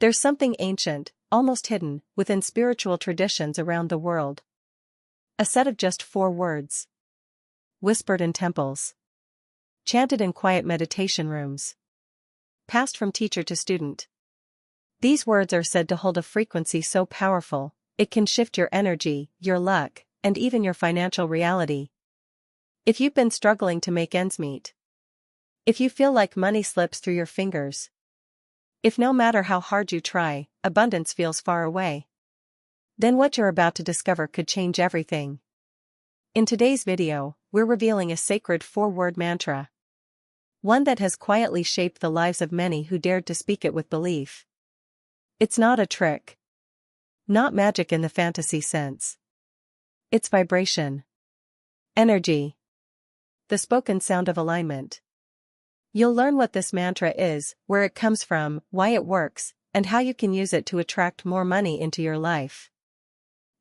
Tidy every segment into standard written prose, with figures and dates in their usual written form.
There's something ancient, almost hidden, within spiritual traditions around the world. A set of just 4 words. Whispered in temples. Chanted in quiet meditation rooms. Passed from teacher to student. These words are said to hold a frequency so powerful, it can shift your energy, your luck, and even your financial reality. If you've been struggling to make ends meet. If you feel like money slips through your fingers. If no matter how hard you try, abundance feels far away. Then what you're about to discover could change everything. In today's video, we're revealing a sacred 4-word mantra. One that has quietly shaped the lives of many who dared to speak it with belief. It's not a trick. Not magic in the fantasy sense. It's vibration. Energy. The spoken sound of alignment. You'll learn what this mantra is, where it comes from, why it works, and how you can use it to attract more money into your life.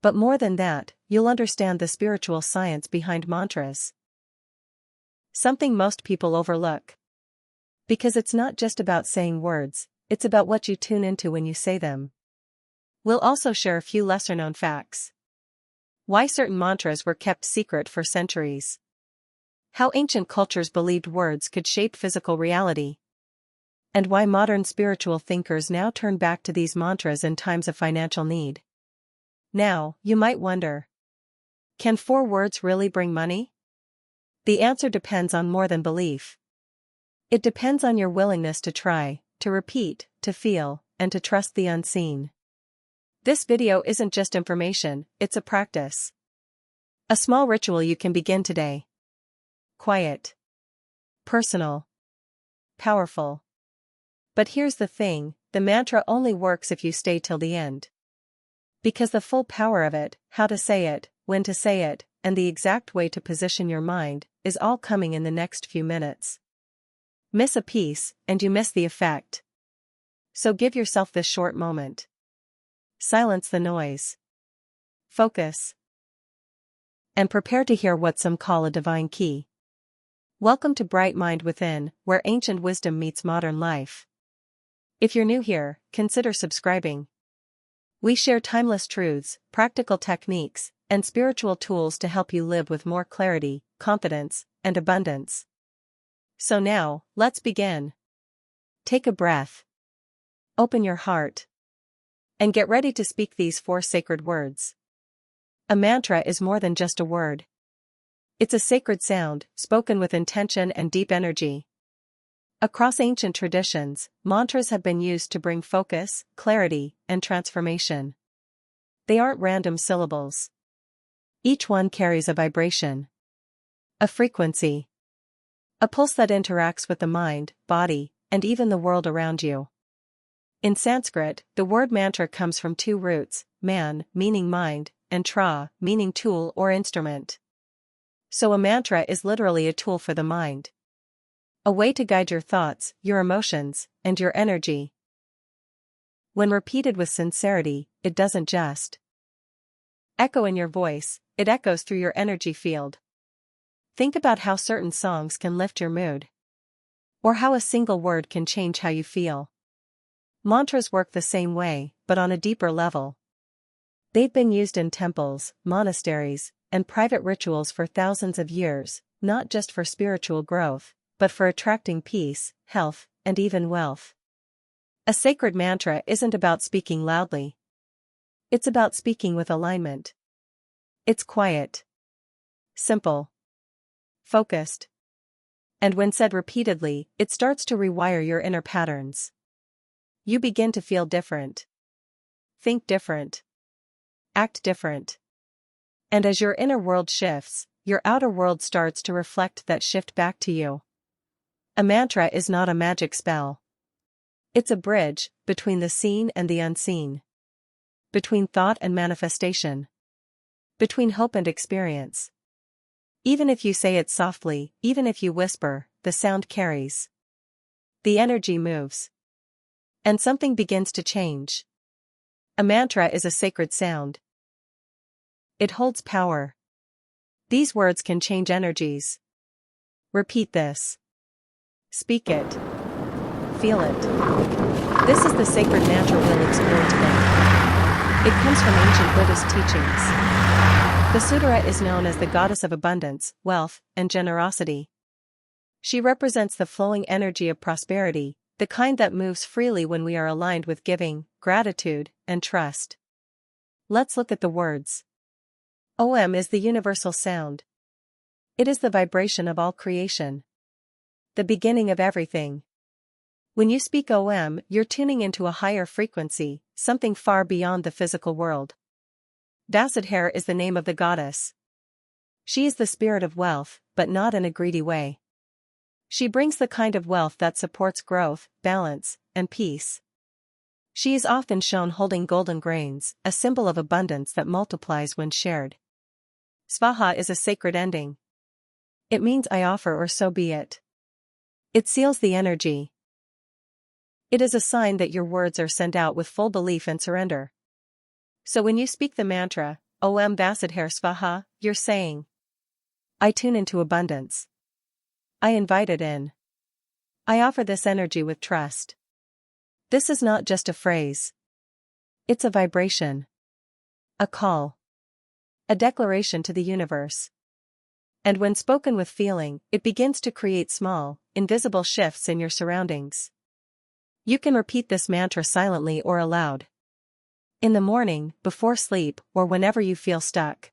But more than that, you'll understand the spiritual science behind mantras. Something most people overlook. Because it's not just about saying words, it's about what you tune into when you say them. We'll also share a few lesser-known facts. Why certain mantras were kept secret for centuries. How ancient cultures believed words could shape physical reality. And why modern spiritual thinkers now turn back to these mantras in times of financial need. Now, you might wonder. Can 4 words really bring money? The answer depends on more than belief. It depends on your willingness to try, to repeat, to feel, and to trust the unseen. This video isn't just information, it's a practice. A small ritual you can begin today. Quiet. Personal. Powerful. But here's the thing, the mantra only works if you stay till the end. Because the full power of it, how to say it, when to say it, and the exact way to position your mind, is all coming in the next few minutes. Miss a piece, and you miss the effect. So give yourself this short moment. Silence the noise. Focus. And prepare to hear what some call a divine key. Welcome to Bright Mind Within, where ancient wisdom meets modern life. If you're new here, consider subscribing. We share timeless truths, practical techniques, and spiritual tools to help you live with more clarity, confidence, and abundance. So now, let's begin. Take a breath. Open your heart. And get ready to speak these 4 sacred words. A mantra is more than just a word. It's a sacred sound, spoken with intention and deep energy. Across ancient traditions, mantras have been used to bring focus, clarity, and transformation. They aren't random syllables. Each one carries a vibration. A frequency. A pulse that interacts with the mind, body, and even the world around you. In Sanskrit, the word mantra comes from 2 roots, man, meaning mind, and tra, meaning tool or instrument. So a mantra is literally a tool for the mind. A way to guide your thoughts, your emotions, and your energy. When repeated with sincerity, it doesn't just echo in your voice, it echoes through your energy field. Think about how certain songs can lift your mood. Or how a single word can change how you feel. Mantras work the same way, but on a deeper level. They've been used in temples, monasteries, and private rituals for thousands of years, not just for spiritual growth, but for attracting peace, health, and even wealth. A sacred mantra isn't about speaking loudly. It's about speaking with alignment. It's quiet. Simple. Focused. And when said repeatedly, it starts to rewire your inner patterns. You begin to feel different. Think different. Act different. And as your inner world shifts, your outer world starts to reflect that shift back to you. A mantra is not a magic spell. It's a bridge between the seen and the unseen. Between thought and manifestation. Between hope and experience. Even if you say it softly, even if you whisper, the sound carries. The energy moves. And something begins to change. A mantra is a sacred sound. It holds power. These words can change energies. Repeat this. Speak it. Feel it. This is the sacred mantra we'll explore today. It comes from ancient Buddhist teachings. Vasudhara is known as the goddess of abundance, wealth, and generosity. She represents the flowing energy of prosperity, the kind that moves freely when we are aligned with giving, gratitude, and trust. Let's look at the words. Om is the universal sound. It is the vibration of all creation. The beginning of everything. When you speak Om, you're tuning into a higher frequency, something far beyond the physical world. Vasudhara is the name of the goddess. She is the spirit of wealth, but not in a greedy way. She brings the kind of wealth that supports growth, balance, and peace. She is often shown holding golden grains, a symbol of abundance that multiplies when shared. Svaha is a sacred ending. It means I offer or so be it. It seals the energy. It is a sign that your words are sent out with full belief and surrender. So when you speak the mantra, Om Vasudhara Svaha, you're saying, I tune into abundance. I invite it in. I offer this energy with trust. This is not just a phrase. It's a vibration. A call. A declaration to the universe. And when spoken with feeling, it begins to create small, invisible shifts in your surroundings. You can repeat this mantra silently or aloud. In the morning, before sleep, or whenever you feel stuck.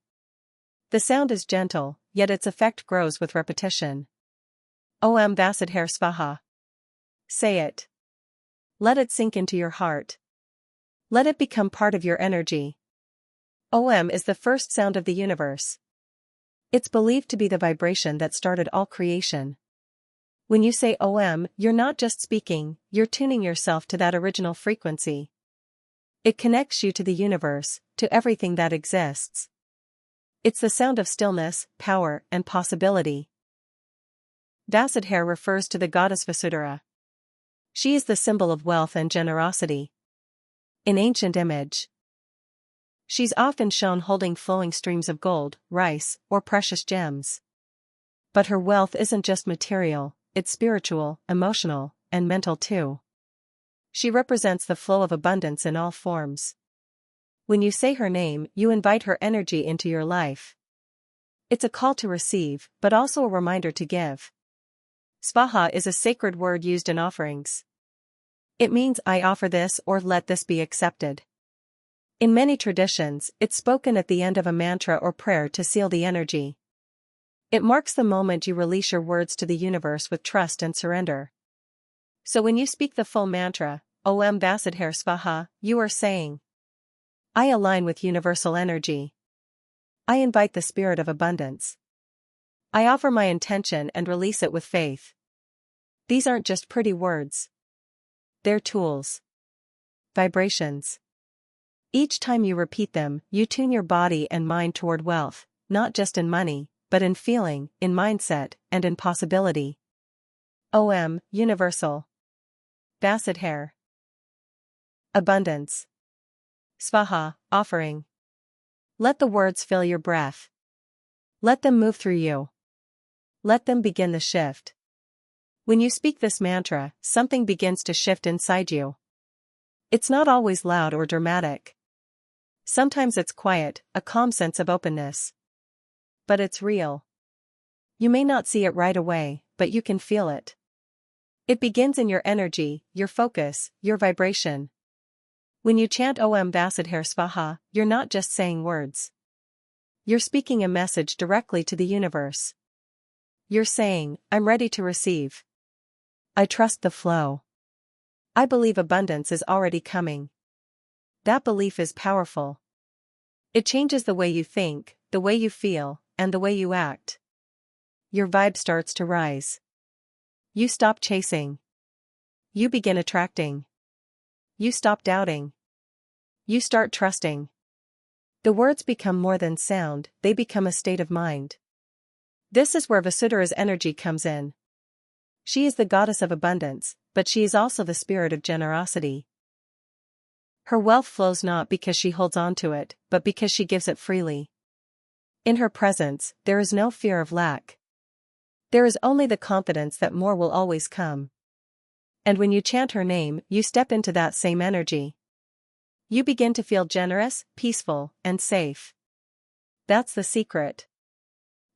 The sound is gentle, yet its effect grows with repetition. Om Vasudhara Svaha. Say it. Let it sink into your heart. Let it become part of your energy. Om is the first sound of the universe. It's believed to be the vibration that started all creation. When you say Om, you're not just speaking, you're tuning yourself to that original frequency. It connects you to the universe, to everything that exists. It's the sound of stillness, power, and possibility. Vasudhara refers to the goddess Vasudhara. She is the symbol of wealth and generosity. In ancient image, she's often shown holding flowing streams of gold, rice, or precious gems. But her wealth isn't just material, it's spiritual, emotional, and mental too. She represents the flow of abundance in all forms. When you say her name, you invite her energy into your life. It's a call to receive, but also a reminder to give. Svaha is a sacred word used in offerings. It means I offer this or let this be accepted. In many traditions, it's spoken at the end of a mantra or prayer to seal the energy. It marks the moment you release your words to the universe with trust and surrender. So when you speak the full mantra, Om Vasudhara Svaha, you are saying, I align with universal energy. I invite the spirit of abundance. I offer my intention and release it with faith. These aren't just pretty words. They're tools. Vibrations. Each time you repeat them, you tune your body and mind toward wealth, not just in money, but in feeling, in mindset, and in possibility. Om, universal. Vasudhara. Abundance. Svaha, offering. Let the words fill your breath. Let them move through you. Let them begin the shift. When you speak this mantra, something begins to shift inside you. It's not always loud or dramatic. Sometimes it's quiet, a calm sense of openness. But it's real. You may not see it right away, but you can feel it. It begins in your energy, your focus, your vibration. When you chant Om Vasudhara Svaha, you're not just saying words. You're speaking a message directly to the universe. You're saying, I'm ready to receive. I trust the flow. I believe abundance is already coming. That belief is powerful. It changes the way you think, the way you feel, and the way you act. Your vibe starts to rise. You stop chasing. You begin attracting. You stop doubting. You start trusting. The words become more than sound, they become a state of mind. This is where Vasudhara's energy comes in. She is the goddess of abundance, but she is also the spirit of generosity. Her wealth flows not because she holds on to it, but because she gives it freely. In her presence, there is no fear of lack. There is only the confidence that more will always come. And when you chant her name, you step into that same energy. You begin to feel generous, peaceful, and safe. That's the secret.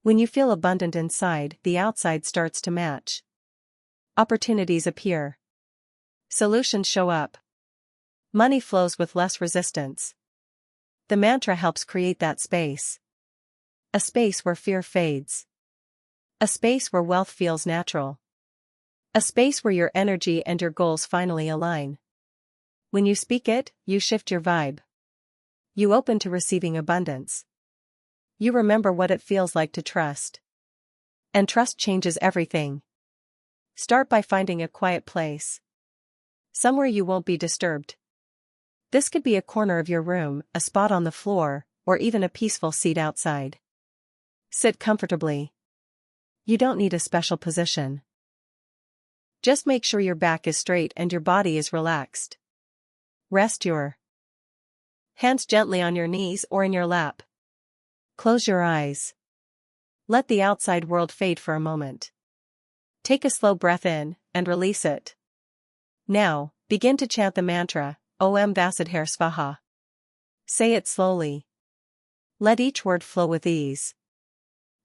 When you feel abundant inside, the outside starts to match. Opportunities appear. Solutions show up. Money flows with less resistance. The mantra helps create that space. A space where fear fades. A space where wealth feels natural. A space where your energy and your goals finally align. When you speak it, you shift your vibe. You open to receiving abundance. You remember what it feels like to trust. And trust changes everything. Start by finding a quiet place. Somewhere you won't be disturbed. This could be a corner of your room, a spot on the floor, or even a peaceful seat outside. Sit comfortably. You don't need a special position. Just make sure your back is straight and your body is relaxed. Rest your hands gently on your knees or in your lap. Close your eyes. Let the outside world fade for a moment. Take a slow breath in, and release it. Now, begin to chant the mantra, Om Vasidhar Svaha. Say it slowly. Let each word flow with ease.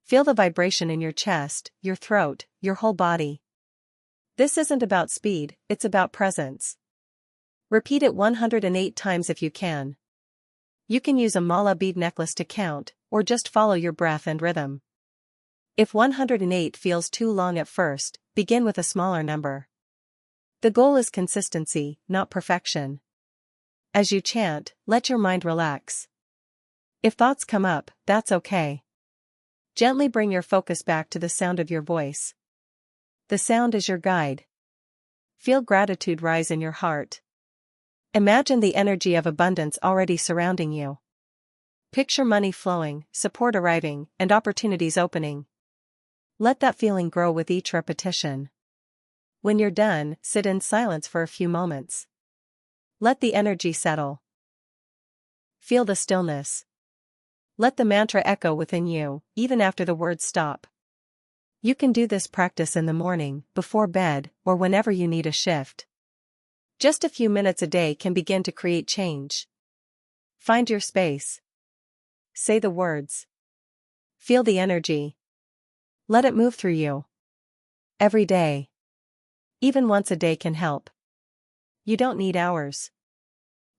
Feel the vibration in your chest, your throat, your whole body. This isn't about speed, it's about presence. Repeat it 108 times if you can. You can use a mala bead necklace to count, or just follow your breath and rhythm. If 108 feels too long at first, begin with a smaller number. The goal is consistency, not perfection. As you chant, let your mind relax. If thoughts come up, that's okay. Gently bring your focus back to the sound of your voice. The sound is your guide. Feel gratitude rise in your heart. Imagine the energy of abundance already surrounding you. Picture money flowing, support arriving, and opportunities opening. Let that feeling grow with each repetition. When you're done, sit in silence for a few moments. Let the energy settle. Feel the stillness. Let the mantra echo within you, even after the words stop. You can do this practice in the morning, before bed, or whenever you need a shift. Just a few minutes a day can begin to create change. Find your space. Say the words. Feel the energy. Let it move through you. Every day. Even once a day can help. You don't need hours.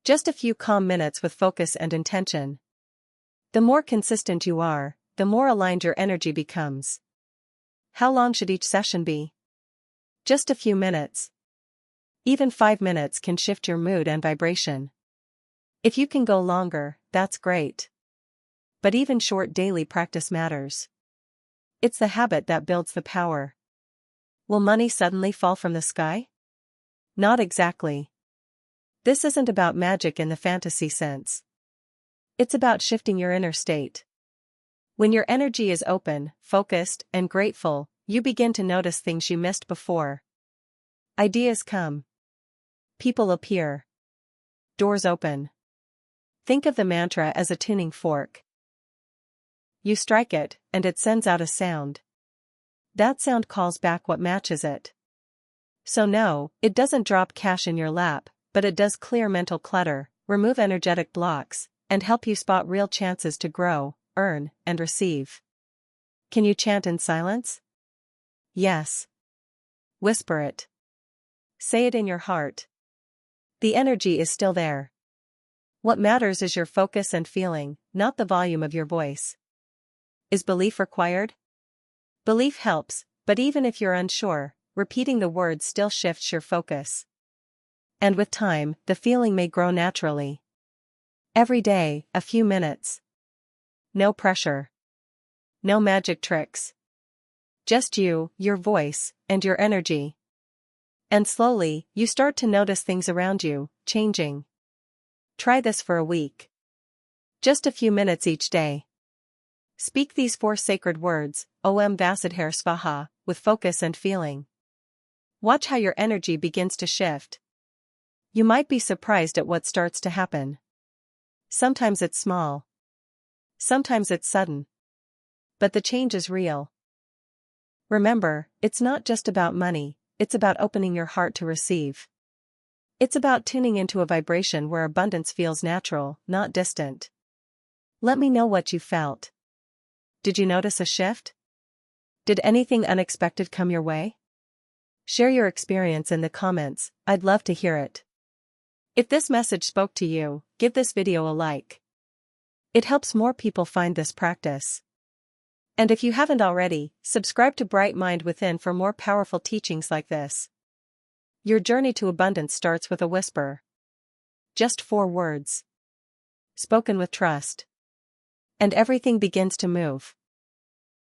Just a few calm minutes with focus and intention. The more consistent you are, the more aligned your energy becomes. How long should each session be? Just a few minutes. Even 5 minutes can shift your mood and vibration. If you can go longer, that's great. But even short daily practice matters. It's the habit that builds the power. Will money suddenly fall from the sky? Not exactly. This isn't about magic in the fantasy sense. It's about shifting your inner state. When your energy is open, focused, and grateful, you begin to notice things you missed before. Ideas come. People appear. Doors open. Think of the mantra as a tuning fork. You strike it, and it sends out a sound. That sound calls back what matches it. So no, it doesn't drop cash in your lap, but it does clear mental clutter, remove energetic blocks, and help you spot real chances to grow, earn, and receive. Can you chant in silence? Yes. Whisper it. Say it in your heart. The energy is still there. What matters is your focus and feeling, not the volume of your voice. Is belief required? Belief helps, but even if you're unsure, repeating the words still shifts your focus. And with time, the feeling may grow naturally. Every day, a few minutes. No pressure. No magic tricks. Just you, your voice, and your energy. And slowly, you start to notice things around you, changing. Try this for a week. Just a few minutes each day. Speak these 4 sacred words, Om Vasidhar Svaha, with focus and feeling. Watch how your energy begins to shift. You might be surprised at what starts to happen. Sometimes it's small. Sometimes it's sudden. But the change is real. Remember, it's not just about money, it's about opening your heart to receive. It's about tuning into a vibration where abundance feels natural, not distant. Let me know what you felt. Did you notice a shift? Did anything unexpected come your way? Share your experience in the comments, I'd love to hear it. If this message spoke to you, give this video a like. It helps more people find this practice. And if you haven't already, subscribe to Bright Mind Within for more powerful teachings like this. Your journey to abundance starts with a whisper. Just 4 words. Spoken with trust. And everything begins to move.